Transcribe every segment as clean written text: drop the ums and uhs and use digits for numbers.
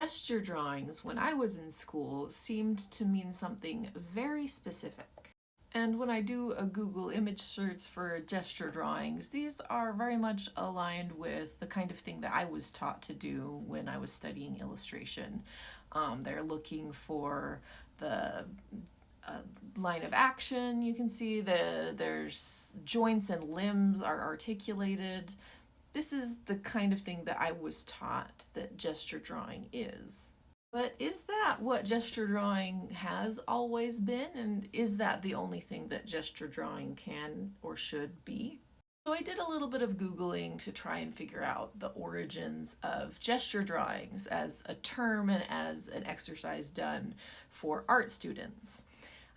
Gesture drawings, when I was in school, seemed to mean something very specific. And when I do a Google image search for gesture drawings, these are very much aligned with the kind of thing that I was taught to do when I was studying illustration. They're looking for the line of action. You can see there's joints and limbs are articulated. This is the kind of thing that I was taught that gesture drawing is. But is that what gesture drawing has always been? And is that the only thing that gesture drawing can or should be? So I did a little bit of Googling to try and figure out the origins of gesture drawings as a term and as an exercise done for art students.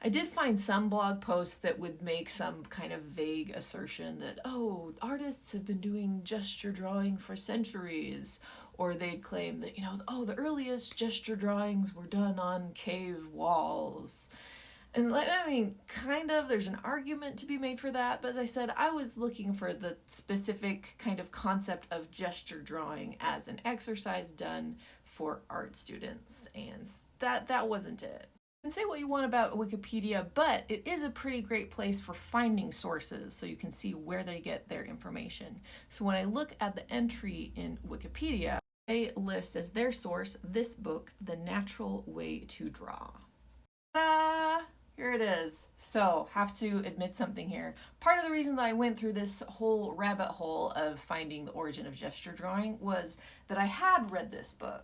I did find some blog posts that would make some kind of vague assertion that, oh, artists have been doing gesture drawing for centuries, or they'd claim that, oh, the earliest gesture drawings were done on cave walls. And kind of, there's an argument to be made for that, but as I said, I was looking for the specific kind of concept of gesture drawing as an exercise done for art students, and that wasn't it. You can say what you want about Wikipedia, but it is a pretty great place for finding sources so you can see where they get their information. So when I look at the entry in Wikipedia, they list as their source this book, The Natural Way to Draw. Ta-da! Here it is. So, have to admit something here. Part of the reason that I went through this whole rabbit hole of finding the origin of gesture drawing was that I had read this book.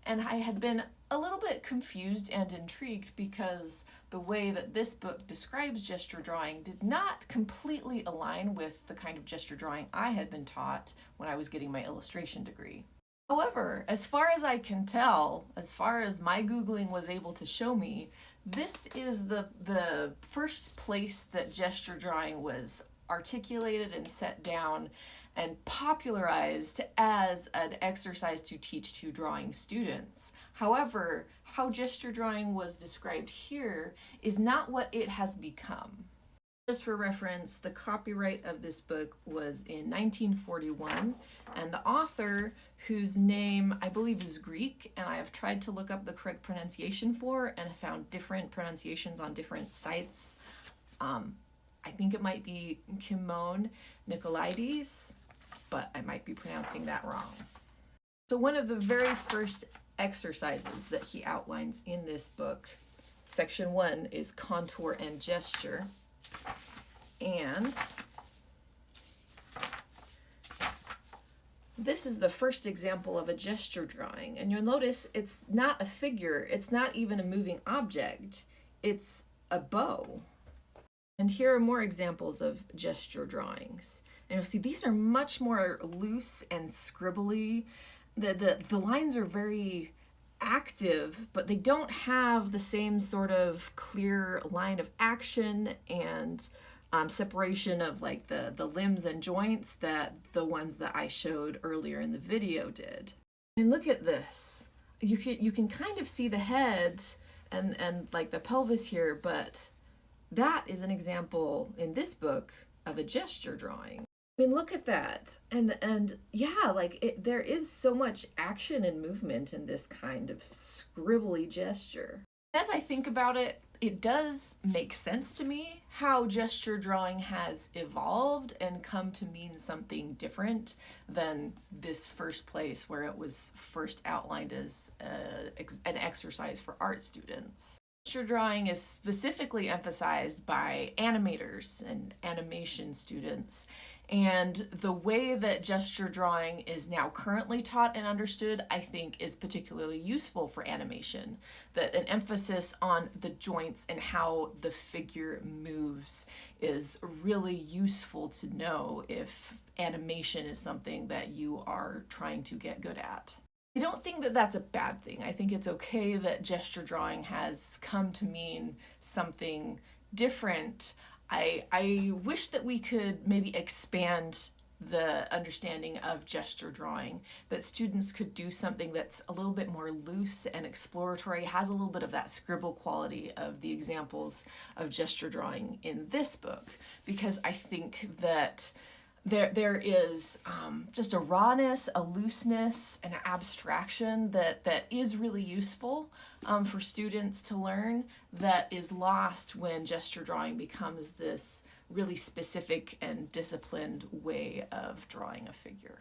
And I had been a little bit confused and intrigued because the way that this book describes gesture drawing did not completely align with the kind of gesture drawing I had been taught when I was getting my illustration degree. However, as far as I can tell, as far as my Googling was able to show me, this is the first place that gesture drawing was articulated and set down and popularized as an exercise to teach to drawing students. However, how gesture drawing was described here is not what it has become. Just for reference, the copyright of this book was in 1941, and the author, whose name I believe is Greek, and I have tried to look up the correct pronunciation for, and have found different pronunciations on different sites. I think it might be Kimon Nicolaides, but I might be pronouncing that wrong. So one of the very first exercises that he outlines in this book, section 1, is contour and gesture. And this is the first example of a gesture drawing. And you'll notice it's not a figure, it's not even a moving object, it's a bow. And here are more examples of gesture drawings. And you'll see these are much more loose and scribbly. The lines are very active, but they don't have the same sort of clear line of action and separation of like the limbs and joints that the ones that I showed earlier in the video did. And look at this. You can kind of see the head and like the pelvis here, but that is an example in this book of a gesture drawing. I mean, look at that. And yeah, there is so much action and movement in this kind of scribbly gesture. As I think about it, it does make sense to me how gesture drawing has evolved and come to mean something different than this first place where it was first outlined as an exercise for art students. Gesture drawing is specifically emphasized by animators and animation students, and the way that gesture drawing is now currently taught and understood, I think, is particularly useful for animation. That an emphasis on the joints and how the figure moves is really useful to know if animation is something that you are trying to get good at. I don't think that that's a bad thing. I think it's okay that gesture drawing has come to mean something different. I wish that we could maybe expand the understanding of gesture drawing, that students could do something that's a little bit more loose and exploratory, has a little bit of that scribble quality of the examples of gesture drawing in this book, because I think that There is just a rawness, a looseness, an abstraction that is really useful for students to learn, that is lost when gesture drawing becomes this really specific and disciplined way of drawing a figure.